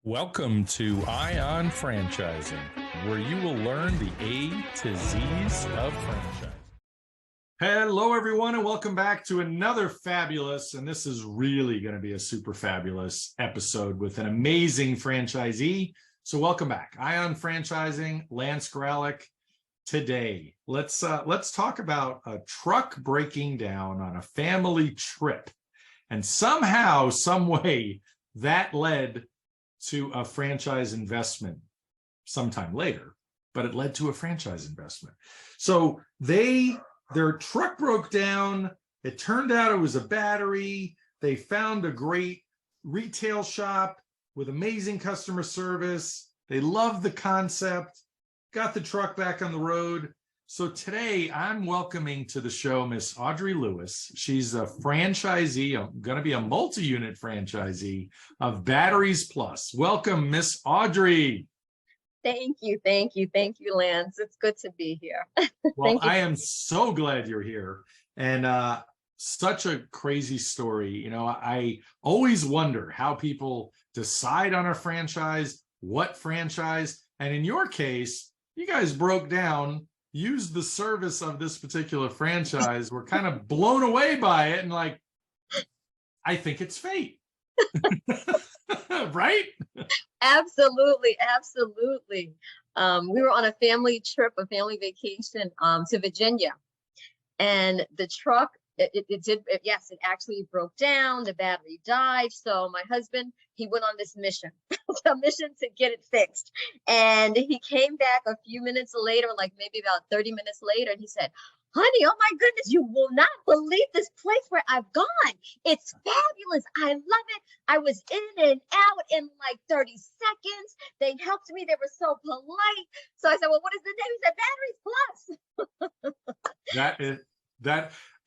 Welcome to Ion Franchising, where you will learn the A to Z's of franchising. Hello, everyone, and welcome back to another fabulous, and this is really going to be a super fabulous episode with an amazing franchisee. So welcome back. Ion Franchising, Lance Graulich. Today, let's talk about a truck breaking down on a family trip. And somehow, some way, that led to a franchise investment sometime later, but it led to a franchise investment. So their truck broke down. It turned out it was a battery. They found a great retail shop with amazing customer service. They loved the concept, got the truck back on the road. So today I'm welcoming to the show Miss Audrey Lewis. She's a franchisee, going to be a multi-unit franchisee of Batteries Plus. Welcome, Miss Audrey. Thank you, Lance. It's good to be here. Well, I am so glad you're here. And such a crazy story. You know, I always wonder how people decide on a franchise, what franchise, and in your case, you guys broke down, used the service of this particular franchise, were kind of blown away by it, and like, I think it's fate. Right? Absolutely. We were on a family trip, a family vacation to Virginia, and the truck, it actually broke down. The battery died. So my husband, he went on this mission, a mission to get it fixed. And he came back a few minutes later, like maybe about 30 minutes later, and he said, "Honey, oh my goodness, you will not believe this place where I've gone. It's fabulous. I love it. I was in and out in like 30 seconds. They helped me. They were so polite." So I said, "Well, what is the name?" He said, "Batteries Plus."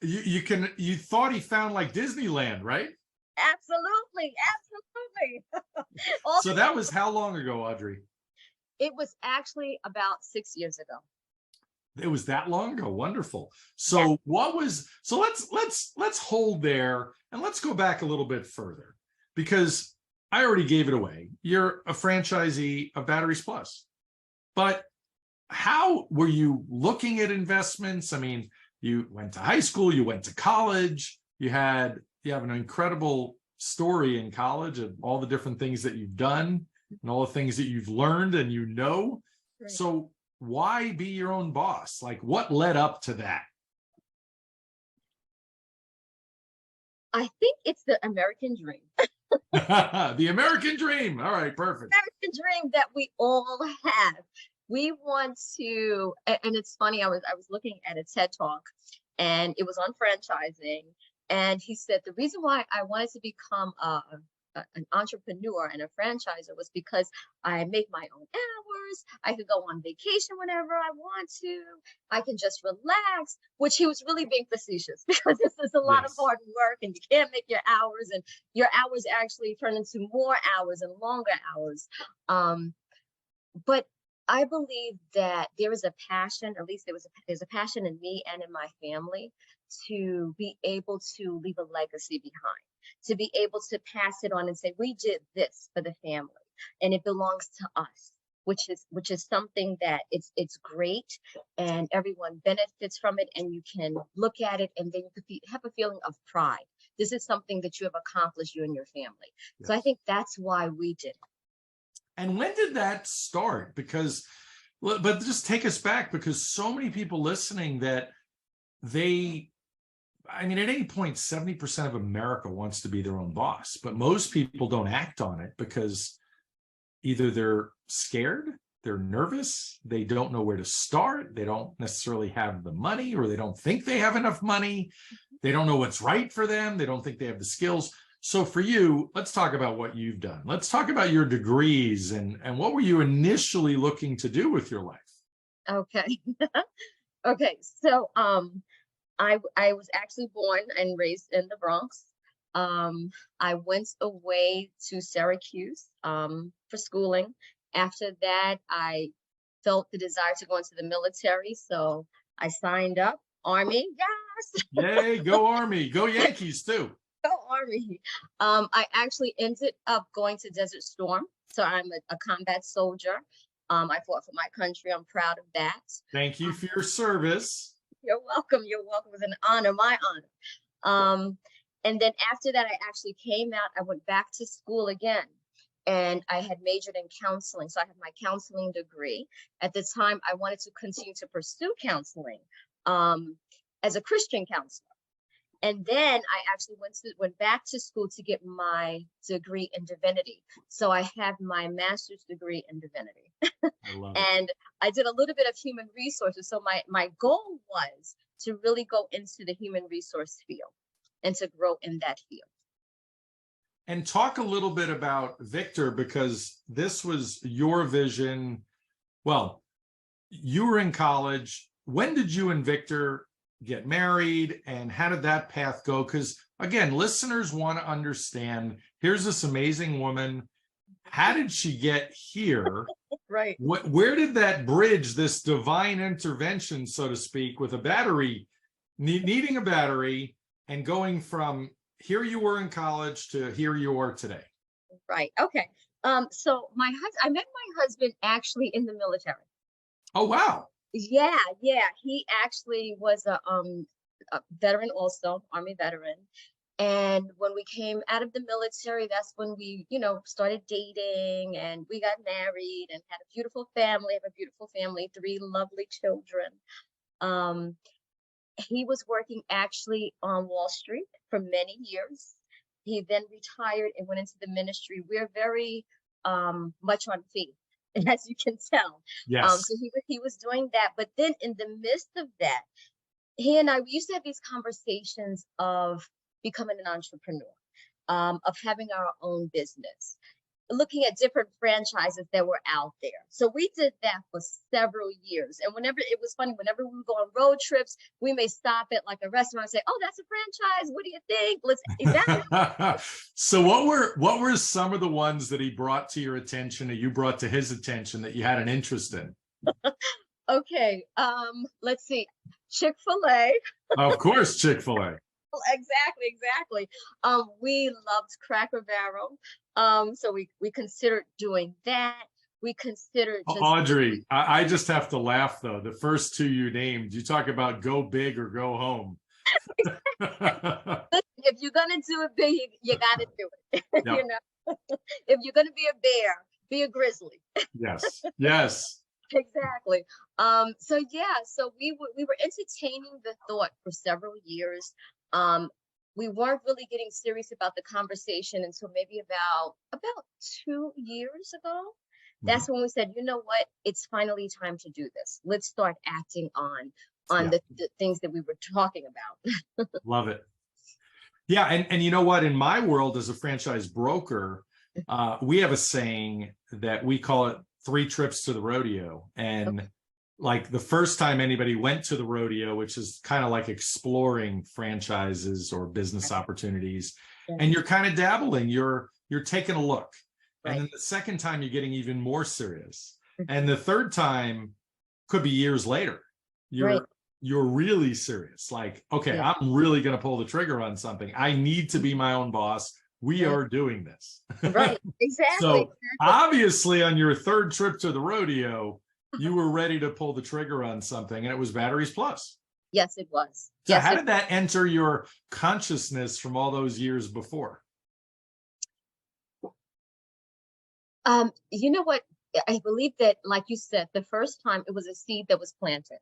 You thought he found like Disneyland, right? Absolutely. So that was how long ago, Audrey? It was actually about 6 years ago. It was that long ago. Wonderful. So let's hold there and let's go back a little bit further, because I already gave it away. You're a franchisee of Batteries Plus, but how were you looking at investments? I mean, you went to high school, you went to college, you have an incredible story in college of all the different things that you've done and all the things that you've learned and you know. Right. So why be your own boss? Like, what led up to that? I think it's the American dream. The American dream. All right, perfect. American dream that we all have. We want to, and it's funny, I was looking at a TED Talk, and it was on franchising, and he said the reason why I wanted to become an entrepreneur and a franchisor was because I make my own hours. I could go on vacation whenever I want to. I can just relax, which he was really being facetious, because this is a lot of hard work and you can't make your hours, and your hours actually turn into more hours and longer hours. But I believe that there is a passion, at least there's a passion in me and in my family, to be able to leave a legacy behind, to be able to pass it on and say, we did this for the family and it belongs to us, which is something that it's great and everyone benefits from it, and you can look at it and then you could have a feeling of pride. This is something that you have accomplished, you and your family. Yes. So I think that's why we did it. And when did that start? But just take us back, because so many people listening that at any point, 70% of America wants to be their own boss, but most people don't act on it because either they're scared, they're nervous, they don't know where to start, they don't necessarily have the money, or they don't think they have enough money, they don't know what's right for them, they don't think they have the skills. So for you, let's talk about what you've done. Let's talk about your degrees and what were you initially looking to do with your life? Okay. Okay. So I was actually born and raised in the Bronx. I went away to Syracuse for schooling. After that, I felt the desire to go into the military. So I signed up. Army, yes. Yay, go Army. Go Yankees too. Go Army. I actually ended up going to Desert Storm So I'm a combat soldier. I fought for my country. I'm proud of that. Thank you for your service. You're welcome. You're welcome. It was an honor, my honor. And then after that, I actually came out. I went back to school again, and I had majored in counseling. So I have my counseling degree. At the time, I wanted to continue to pursue counseling as a Christian counselor. And then I actually went back to school to get my degree in divinity. So I have my master's degree in divinity. I love it. And I did a little bit of human resources. So my goal was to really go into the human resource field and to grow in that field. And talk a little bit about Victor, because this was your vision. Well, you were in college. When did you and Victor get married, and how did that path go? Because again, listeners want to understand, here's this amazing woman. How did she get here? Right. Where did that bridge, this divine intervention, so to speak, with a battery, needing a battery, and going from here you were in college to here you are today? Right. Okay. So I met my husband actually in the military. Oh, wow. Yeah. He actually was a veteran, also Army veteran. And when we came out of the military, that's when we, started dating, and we got married and had a beautiful family. I have a beautiful family, 3 lovely children. He was working actually on Wall Street for many years. He then retired and went into the ministry. We're very much on faith, as you can tell. Yes. So he was doing that. But then in the midst of that, he and we used to have these conversations of becoming an entrepreneur, of having our own business, looking at different franchises that were out there. So we did that for several years. And it was funny, whenever we would go on road trips, we may stop at like a restaurant and say, "Oh, that's a franchise. What do you think? Let's evaluate." So what were some of the ones that he brought to your attention, or you brought to his attention, that you had an interest in? Okay. Let's see. Chick-fil-A. Of course, Chick-fil-A. Exactly. We loved Cracker Barrel. So we considered doing that. We considered Audrey, I just have to laugh though. The first 2 you named, you talk about go big or go home. If you're gonna do it big, you gotta do it. Yep. If you're gonna be a bear, be a grizzly. Yes. Exactly. So we were entertaining the thought for several years. We weren't really getting serious about the conversation until maybe about 2 years ago. That's when we said, you know what, it's finally time to do this. Let's start acting on the things that we were talking about. Love it. Yeah. And you know what, in my world as a franchise broker, we have a saying that we call it 3 trips to the rodeo. And like the first time anybody went to the rodeo, which is kind of like exploring franchises or business opportunities, and you're kind of dabbling, you're taking a look. And then the second time you're getting even more serious. And the third time could be years later. You're really serious. Like, okay, I'm really going to pull the trigger on something. I need to be my own boss. We are doing this. Right. Exactly. So obviously on your third trip to the rodeo, you were ready to pull the trigger on something, and it was Batteries Plus. Yes, it was. So how did that enter your consciousness from all those years before? You know what? I believe that, like you said, the first time it was a seed that was planted.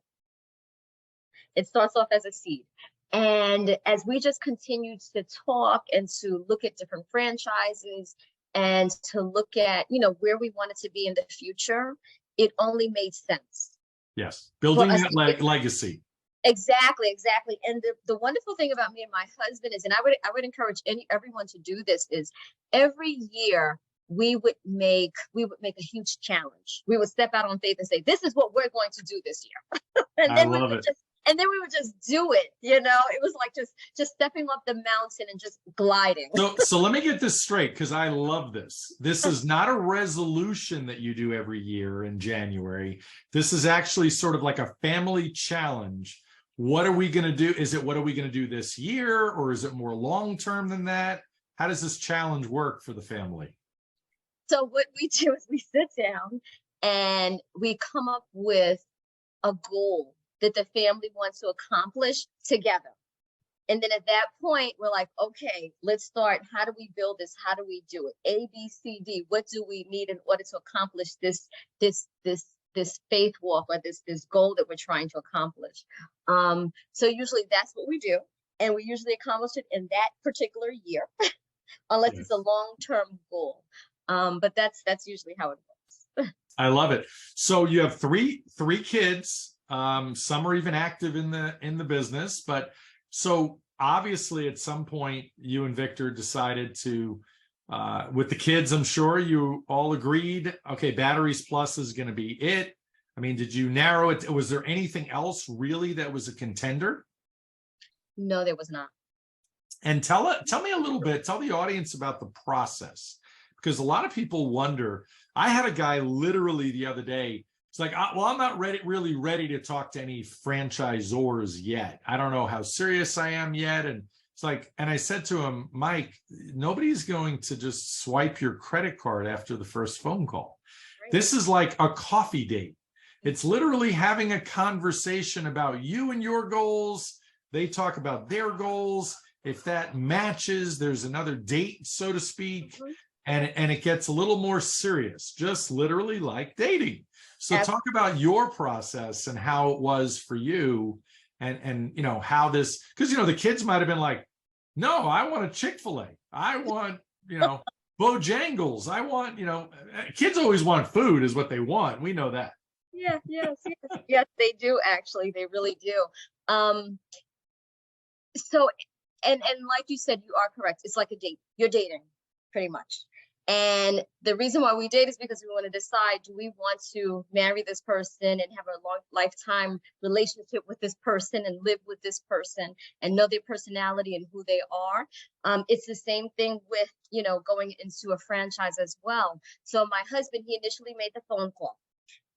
It starts off as a seed. And as we just continued to talk and to look at different franchises and to look at, where we wanted to be in the future, it only made sense. Yes. Building that legacy. Exactly. And the wonderful thing about me and my husband is, and I would encourage everyone to do this, is every year we would make a huge challenge. We would step out on faith and say, this is what we're going to do this year. And then I love it. And then we would just do it, It was like just stepping up the mountain and just gliding. So let me get this straight, because I love this. This is not a resolution that you do every year in January. This is actually sort of like a family challenge. What are we going to do? What are we going to do this year? Or is it more long-term than that? How does this challenge work for the family? So what we do is we sit down and we come up with a goal that the family wants to accomplish together. And then at that point, we're like, okay, let's start. How do we build this? How do we do it? A, B, C, D. What do we need in order to accomplish this faith walk, or this goal that we're trying to accomplish? So usually that's what we do, and we usually accomplish it in that particular year, unless it's a long-term goal. But that's usually how it works. I love it. So you have three kids. Some are even active in the business, but so obviously at some point you and Victor decided to, with the kids, I'm sure you all agreed, okay, Batteries Plus is going to be it. I mean, did you narrow it? Was there anything else really that was a contender? No, there was not. And tell me a little bit, tell the audience about the process, because a lot of people wonder. I had a guy literally the other day. It's like, well, I'm not really ready to talk to any franchisors yet. I don't know how serious I am yet. And it's like, and I said to him, Mike, nobody's going to just swipe your credit card after the first phone call. Right. This is like a coffee date. It's literally having a conversation about you and your goals. They talk about their goals. If that matches, there's another date, so to speak. Mm-hmm. And it gets a little more serious, just literally like dating. So talk about your process and how it was for you, and you know, how this, because, you know, the kids might have been like, no, I want a Chick-fil-A. I want, you know, Bojangles. I want, you know, kids always want food is what they want. We know that. Yes, they do. Actually, they really do. So, and like you said, you are correct. It's like a date. You're dating pretty much. And the reason why we date is because we want to decide, do we want to marry this person and have a long lifetime relationship with this person and live with this person and know their personality and who they are? It's the same thing with, you know, going into a franchise as well. So my husband, he initially made the phone call,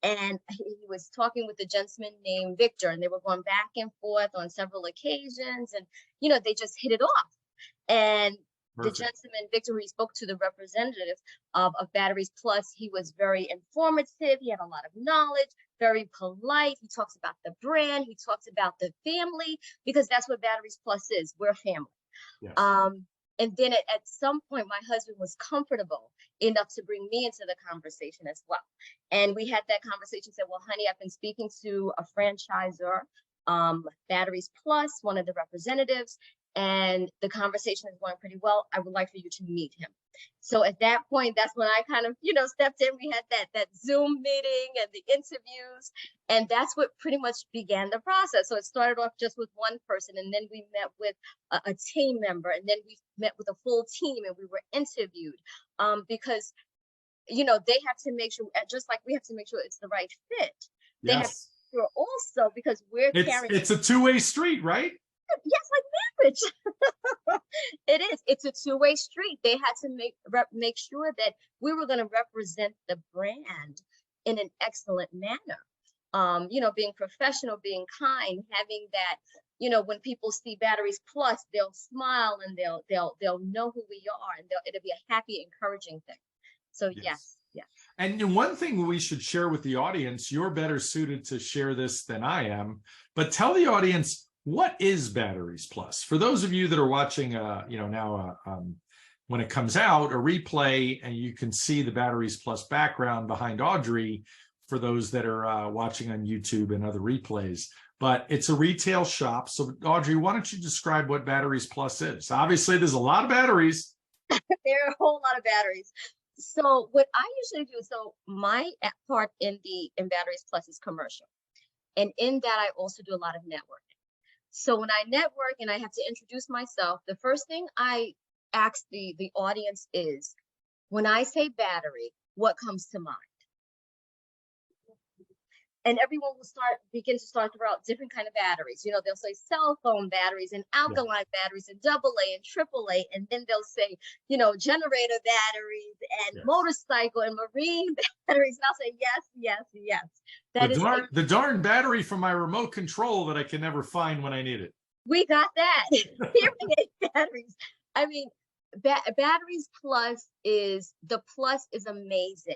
and he was talking with a gentleman named Victor, and they were going back and forth on several occasions, and, you know, they just hit it off. And Perfect. The gentleman, Victor, he spoke to the representative of Batteries Plus. He was very informative. He had a lot of knowledge, very polite. He talks about the brand. He talks about the family, because that's what Batteries Plus is. We're a family. Yes. And then at some point, my husband was comfortable enough to bring me into the conversation as well. And we had that conversation, said, well, honey, I've been speaking to a franchisor, Batteries Plus, one of the representatives, and the conversation is going pretty well. I would like for you to meet him. So at that point, that's when I kind of, you know, stepped in. We had that Zoom meeting and the interviews, and that's what pretty much began the process. So it started off just with one person, and then we met with a team member, and then we met with a full team, and we were interviewed, because, you know, they have to make sure, just like we have to make sure it's the right fit. They have to make sure also, because it's a two-way street, right? Yes, like marriage. It is. It's a two-way street. They had to make sure that we were going to represent the brand in an excellent manner. You know, being professional, being kind, having that, you know, when people see Batteries Plus, they'll smile and they'll know who we are, and it'll be a happy, encouraging thing. So yes. And one thing we should share with the audience, you're better suited to share this than I am, but tell the audience, what is Batteries Plus? For those of you that are watching, you know, now when it comes out, a replay, and you can see the Batteries Plus background behind Audrey, for those that are watching on YouTube and other replays. But it's a retail shop. So Audrey, why don't you describe what Batteries Plus is? Obviously, there's a lot of batteries. There are a whole lot of batteries. So what I usually do, so my part in Batteries Plus is commercial. And in that, I also do a lot of networking. So when I network and I have to introduce myself, the first thing I ask the audience is, when I say battery, what comes to mind? And everyone will begin to start to throw out different kind of batteries. You know, they'll say cell phone batteries and alkaline batteries and AA and AAA. And then they'll say, you know, generator batteries and motorcycle and marine batteries. And I'll say, yes. The darn battery from my remote control that I can never find when I need it. We got that. Hearing aid batteries. I mean, Batteries Plus is the plus is amazing.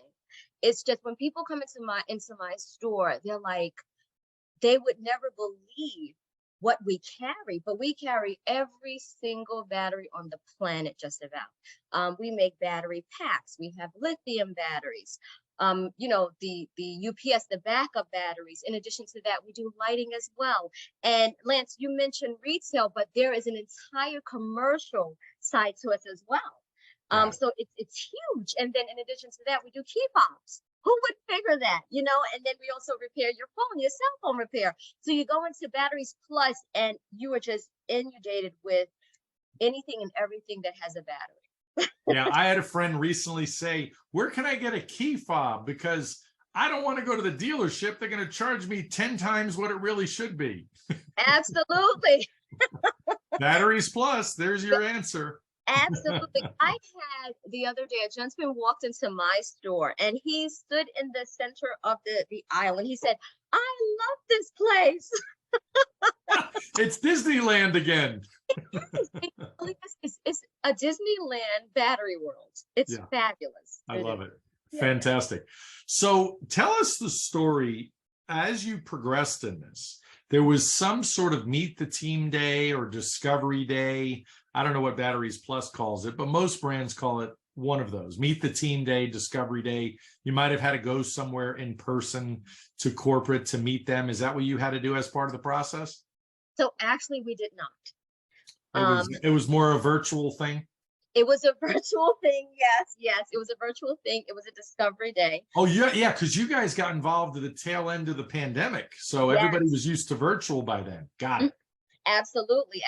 It's just when people come into my store, they're like, they would never believe what we carry, but we carry every single battery on the planet, just about. We make battery packs. We have lithium batteries. The UPS, the backup batteries. In addition to that, we do lighting as well. And Lance, you mentioned retail, but there is an entire commercial side to us as well. So it's huge. And then in addition to that, we do key fobs. Who would figure that, And then we also repair your phone, your cell phone repair. So you go into Batteries Plus and you are just inundated with anything and everything that has a battery. Yeah, I had a friend recently say, where can I get a key fob? Because I don't want to go to the dealership. They're going to charge me 10 times what it really should be. Absolutely. Batteries Plus, there's your answer. Absolutely. I had the other day, a gentleman walked into my store and he stood in the center of the aisle and he said, I love this place. It's Disneyland again. It's a Disneyland battery world. It's fabulous. I love it. Fantastic. So tell us the story as you progressed in this. There was some sort of meet the team day or discovery day. I don't know what Batteries Plus calls it, but most brands call it one of those. Meet the team day, discovery day. You might have had to go somewhere in person to corporate to meet them. Is that what you had to do as part of the process? So actually, we did not. It was more a virtual thing? It was a virtual thing. Yes. It was a virtual thing. It was a discovery day. Oh, yeah, because you guys got involved at the tail end of the pandemic. So everybody was used to virtual by then. Got it. Absolutely.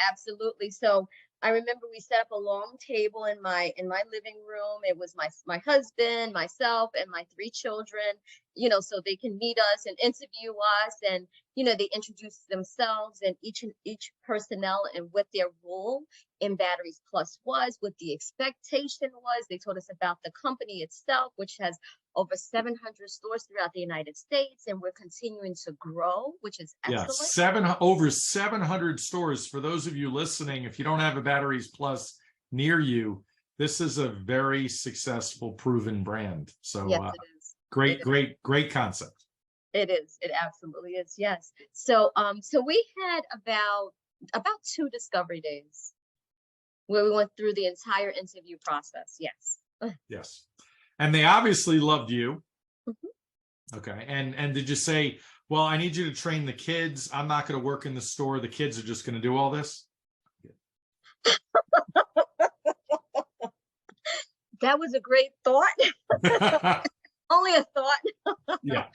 So I remember we set up a long table in my living room. It was my husband, myself, and my 3 children, so they can meet us and interview us. And, they introduce themselves and each personnel and what their role in Batteries Plus was, what the expectation was. They told us about the company itself, which has over 700 stores throughout the United States, and we're continuing to grow, which is excellent. Over 700 stores. For those of you listening, if you don't have a Batteries Plus near you, this is a very successful, proven brand. So yes, it is. Great concept. It is. It absolutely is. Yes. So we had about 2 discovery days where we went through the entire interview process. Yes. Yes. And they obviously loved you. Mm-hmm. Okay. And did you say, well, I need you to train the kids. I'm not going to work in the store. The kids are just going to do all this? That was a great thought. Only a thought. Yeah.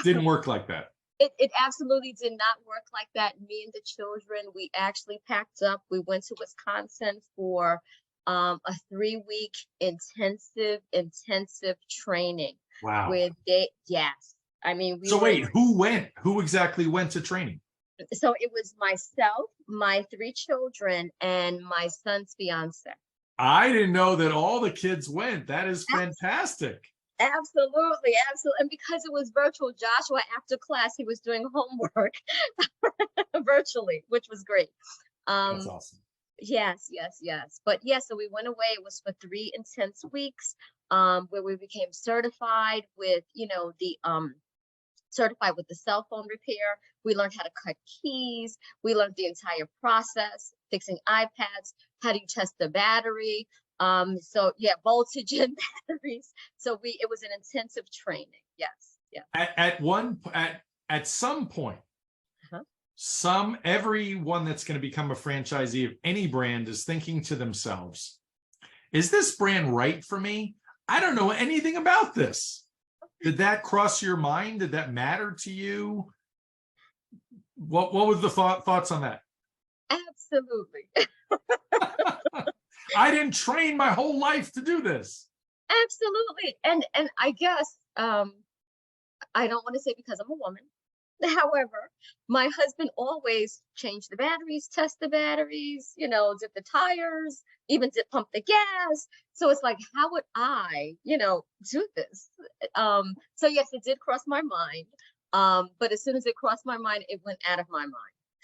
Didn't work like that. It absolutely did not work like that. Me and the children, we actually packed up. We went to Wisconsin for a 3-week intensive training. Wow. Who went? Who exactly went to training? So it was myself, my 3 children, and my son's fiance. I didn't know that all the kids went. That is fantastic. Absolutely. And because it was virtual, Joshua, after class, he was doing homework virtually, which was great. That's awesome. Yes. But so we went away. It was for 3 intense weeks, where we became certified with, certified with the cell phone repair. We learned how to cut keys. We learned the entire process, fixing iPads. How do you test the battery? Voltage and batteries. So it was an intensive training. Yes. At some point, everyone that's going to become a franchisee of any brand is thinking to themselves, is this brand right for me? I don't know anything about this. Did that cross your mind? Did that matter to you? What was the thoughts on that? Absolutely. I didn't train my whole life to do this. Absolutely. And I guess I don't want to say because I'm a woman. However, my husband always changed the batteries, test the batteries, dip the tires, even pump the gas. So it's like, how would I, do this? So yes, it did cross my mind. But as soon as it crossed my mind, it went out of my mind.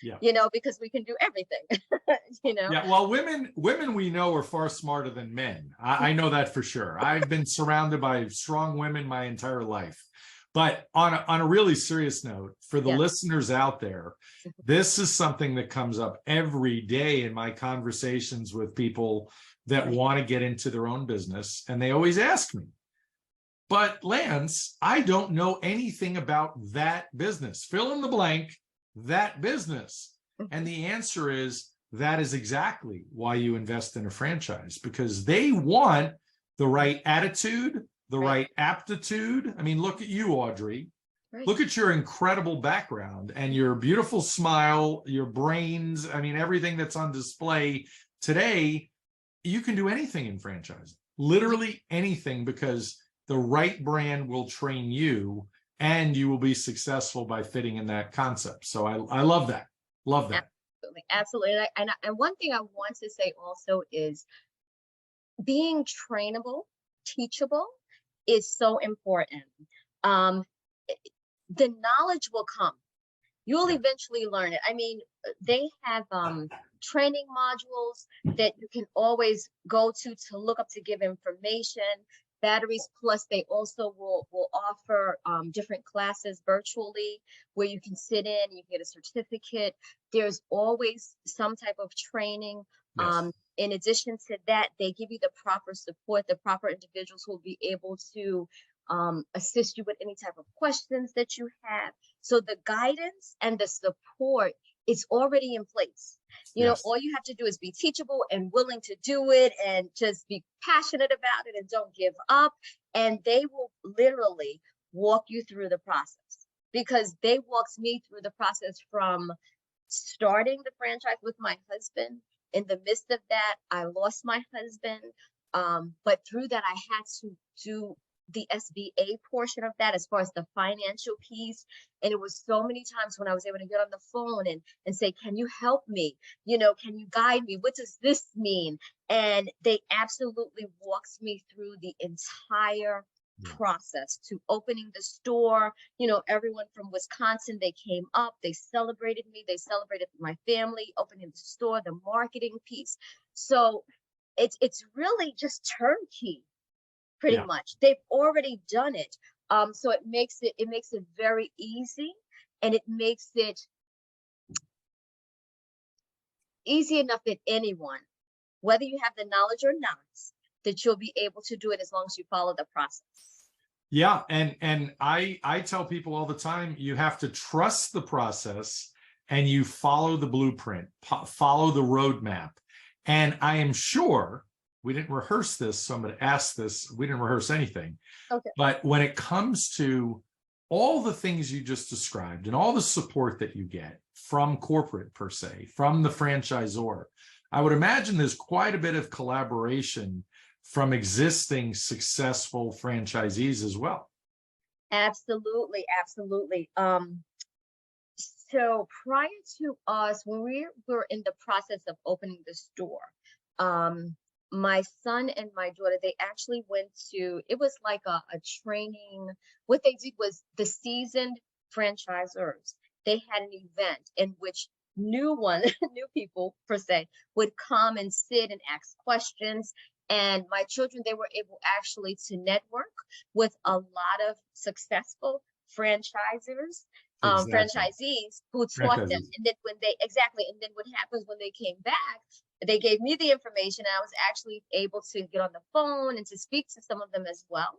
Yeah. Because we can do everything, Yeah. Well, women we know are far smarter than men. I know that for sure. I've been surrounded by strong women my entire life. But on a really serious note, for the Yes. listeners out there, this is something that comes up every day in my conversations with people that want to get into their own business. And they always ask me, but Lance, I don't know anything about that business. Fill in the blank, that business. And the answer is, that is exactly why you invest in a franchise, because they want the right attitude, the right aptitude. I mean, look at you, Audrey. Look at your incredible background and your beautiful smile, your brains. I mean, everything that's on display today. You can do anything in franchising, literally anything, because the right brand will train you and you will be successful by fitting in that concept. So I love that. Love that. Absolutely. And one thing I want to say also is being trainable, teachable is so important. The knowledge will come. You'll eventually learn it. I mean, they have training modules that you can always go to look up to give information. Batteries Plus, they also will offer different classes virtually where you can sit in, you can get a certificate. There's always some type of training. Yes. In addition to that, they give you the proper support, the proper individuals who will be able to assist you with any type of questions that you have. So the guidance and the support is already in place. All you have to do is be teachable and willing to do it and just be passionate about it and don't give up. And they will literally walk you through the process, because they walked me through the process from starting the franchise with my husband. In the midst of that, I lost my husband. But through that, I had to do the SBA portion of that as far as the financial piece. And it was so many times when I was able to get on the phone and say, can you help me? Can you guide me? What does this mean? And they absolutely walked me through the entire process to opening the store. Everyone from Wisconsin, they came up, they celebrated me, they celebrated my family, opening the store, the marketing piece. So it's really just turnkey. Pretty much. They've already done it. So it makes it very easy, and it makes it easy enough that anyone, whether you have the knowledge or not, that you'll be able to do it as long as you follow the process. Yeah. And I tell people all the time, you have to trust the process and you follow the blueprint, follow the roadmap. And I am sure, we didn't rehearse this, so I'm going to ask this. We didn't rehearse anything. Okay. But when it comes to all the things you just described and all the support that you get from corporate per se, from the franchisor, I would imagine there's quite a bit of collaboration from existing successful franchisees as well. Absolutely. Absolutely. So prior to us, when we were in the process of opening the store, my son and my daughter, they actually went to, it was like a training. What they did was the seasoned franchisors, they had an event in which new people per se, would come and sit and ask questions. And my children, they were able actually to network with a lot of successful franchisors, franchisees who taught them. And then and then what happens when they came back, they gave me the information. I was actually able to get on the phone and to speak to some of them as well.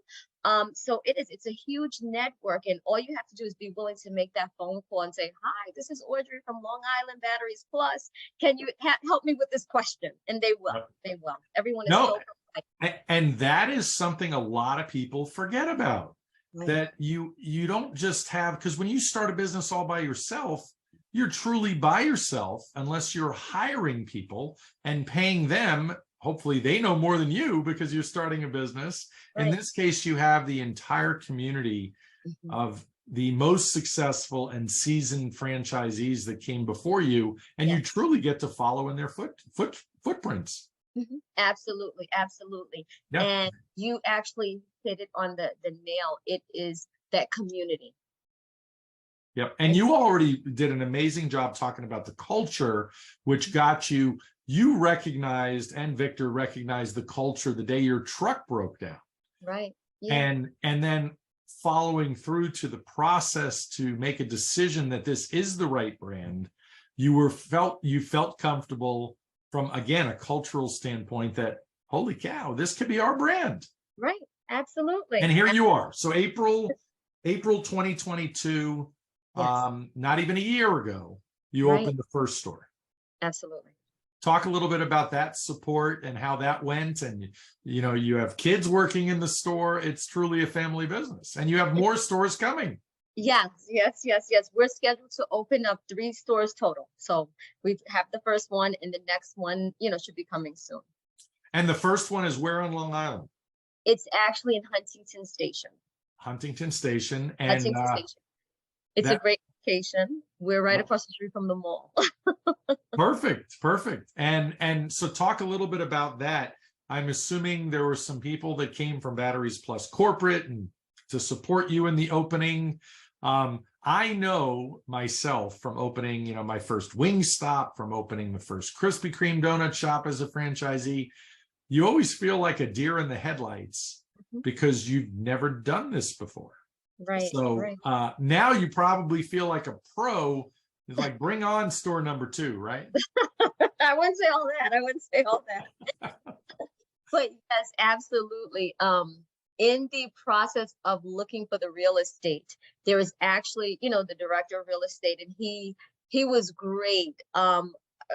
So it's a huge network, and all you have to do is be willing to make that phone call and say, hi, this is Audrey from Long Island Batteries Plus. Can you help me with this question? And they will. They will. Everyone is so polite. And that is something a lot of people forget about. That you don't just have, because when you start a business all by yourself, you're truly by yourself unless you're hiring people and paying them. Hopefully they know more than you because you're starting a business. In this case, you have the entire community of the most successful and seasoned franchisees that came before you, and you truly get to follow in their footprints. Absolutely. Absolutely. Yeah. And you actually hit it on the nail. It is that community. Yep. And you already did an amazing job talking about the culture, which got you, you recognized, and Victor recognized the culture the day your truck broke down. Right. Yeah. And then following through to the process to make a decision that this is the right brand, you felt comfortable from, again, a cultural standpoint that, holy cow, this could be our brand. Right. Absolutely. And here you are. So April 2022, Yes. not even a year ago, you Right. opened the first store. Absolutely. Talk a little bit about that support and how that went. And, you know, you have kids working in the store. It's truly a family business, and you have more stores coming. Yes, yes, yes, yes. We're scheduled to open up 3 stores total. So we have the first one, and the next one, you know, should be coming soon. And the first one is where on Long Island? It's actually in Huntington Station. Huntington Station. And Huntington Station. It's a great location. We're right across the street from the mall. Perfect. And so talk a little bit about that. I'm assuming there were some people that came from Batteries Plus Corporate and to support you in the opening. I know myself from opening, you know, my first Wingstop, from opening the first Krispy Kreme donut shop as a franchisee. You always feel like a deer in the headlights because you've never done this before. Right. So right. Now you probably feel like a pro. It's like, bring on store number 2, right? I wouldn't say all that. But yes, absolutely. In the process of looking for the real estate, there was actually, you know, the director of real estate, and he was great.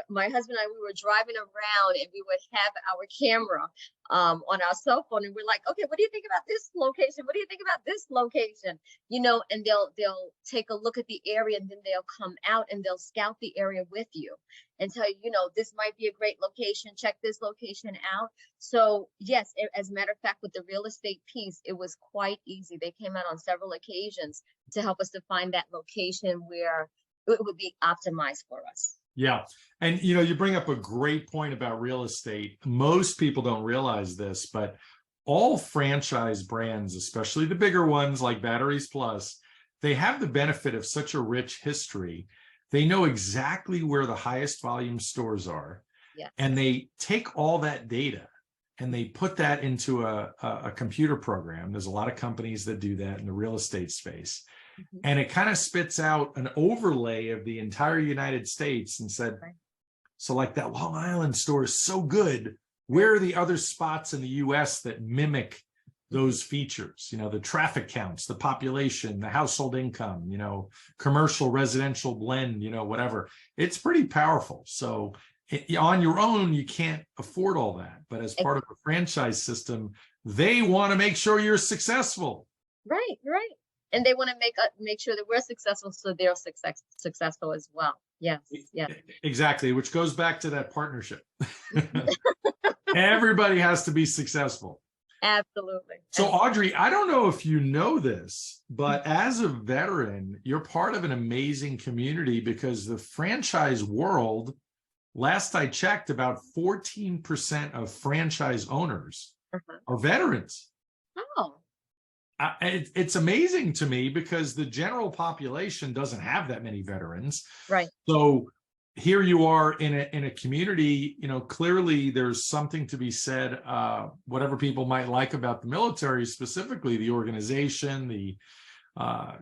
My husband and I, we were driving around, and we would have our camera on our cell phone, and we're like, okay, what do you think about this location? What do you think about this location? You know, and they'll take a look at the area, and then they'll come out and they'll scout the area with you and tell you, you know, this might be a great location. Check this location out. So yes, as a matter of fact, with the real estate piece, it was quite easy. They came out on several occasions to help us to find that location where it would be optimized for us. Yeah. And, you know, you bring up a great point about real estate. Most people don't realize this, but all franchise brands, especially the bigger ones like Batteries Plus, they have the benefit of such a rich history. They know exactly where the highest volume stores are. Yes. And they take all that data and they put that into a computer program. There's a lot of companies that do that in the real estate space. And it kind of spits out an overlay of the entire United States and said, so like that Long Island store is so good. Where are the other spots in the US that mimic those features? You know, the traffic counts, the population, the household income, you know, commercial, residential blend, you know, whatever. It's pretty powerful. So on your own, you can't afford all that. But as part of a franchise system, they want to make sure you're successful. Right. And they want to make sure that we're successful, so they're successful as well. Yes. Exactly, which goes back to that partnership. Everybody has to be successful. Absolutely. So Audrey, I don't know if you know this, but as a veteran, you're part of an amazing community because the franchise world, last I checked, about 14% of franchise owners are veterans. Oh. It's amazing to me because the general population doesn't have that many veterans. Right. So here you are in a community, you know, clearly there's something to be said, whatever people might like about the military, specifically the organization, the,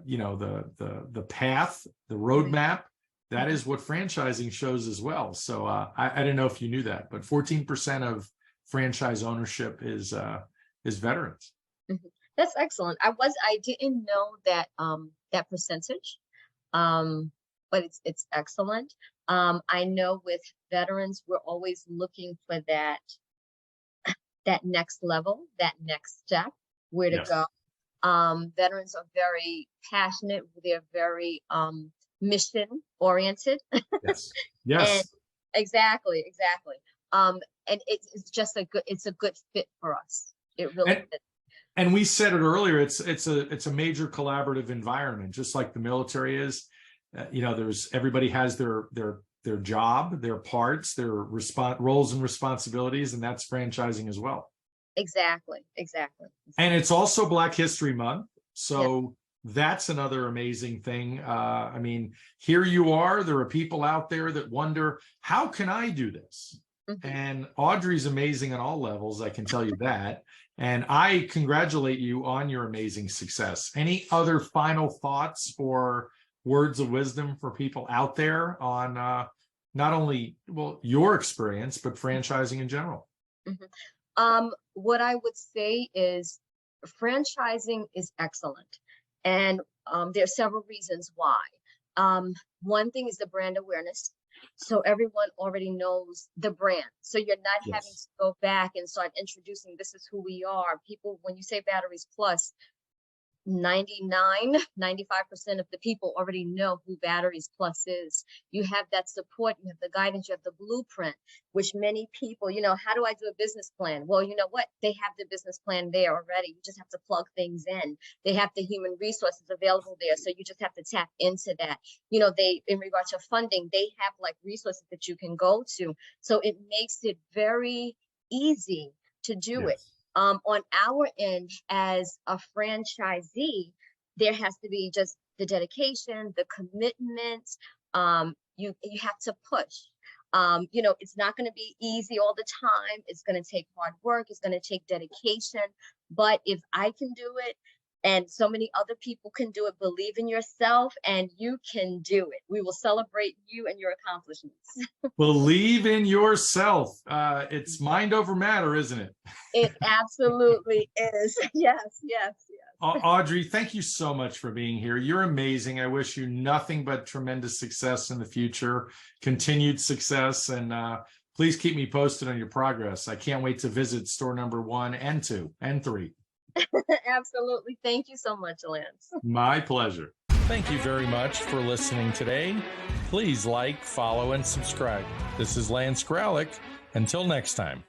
you know, the path, the roadmap, that is what franchising shows as well. So I didn't know if you knew that, but 14% of franchise ownership is veterans. That's excellent. I didn't know that that percentage, but it's excellent. I know with veterans, we're always looking for that next level, that next step, where to go. Veterans are very passionate. They're very mission oriented. Yes. And exactly. And it's just it's a good fit for us. It really fits. And we said it earlier, it's a major collaborative environment, just like the military is. You know, everybody has their job, their parts, their roles and responsibilities, and that's franchising as well. Exactly. And it's also Black History Month. So that's another amazing thing. I mean, here you are. There are people out there that wonder, how can I do this? Mhm. And Audrey's amazing on all levels, I can tell you that. And I congratulate you on your amazing success. Any other final thoughts or words of wisdom for people out there on not only, well, your experience, but franchising in general? What I would say is franchising is excellent. And there are several reasons why. One thing is the brand awareness. So everyone already knows the brand. So you're not having Yes. to go back and start introducing, this is who we are. People, when you say Batteries Plus, 95% of the people already know who Batteries Plus is. You have that support, you have the guidance, you have the blueprint, which many people, how do I do a business plan? Well, you know what? They have the business plan there already. You just have to plug things in. They have the human resources available there. So you just have to tap into that. They, in regards to funding, they have like resources that you can go to. So it makes it very easy to do it. Yes. On our end as a franchisee, there has to be just the dedication, the commitment. You have to push. It's not going to be easy all the time. It's going to take hard work. It's going to take dedication. But if I can do it, and so many other people can do it, believe in yourself, and you can do it. We will celebrate you and your accomplishments. Believe in yourself. It's mind over matter, isn't it? It absolutely is. Yes, yes, yes. Audrey, thank you so much for being here. You're amazing. I wish you nothing but tremendous success in the future, continued success, and please keep me posted on your progress. I can't wait to visit store number 1 and 2 and 3. Absolutely. Thank you so much, Lance. My pleasure. Thank you very much for listening today. Please like, follow, and subscribe. This is Lance Graulich. Until next time.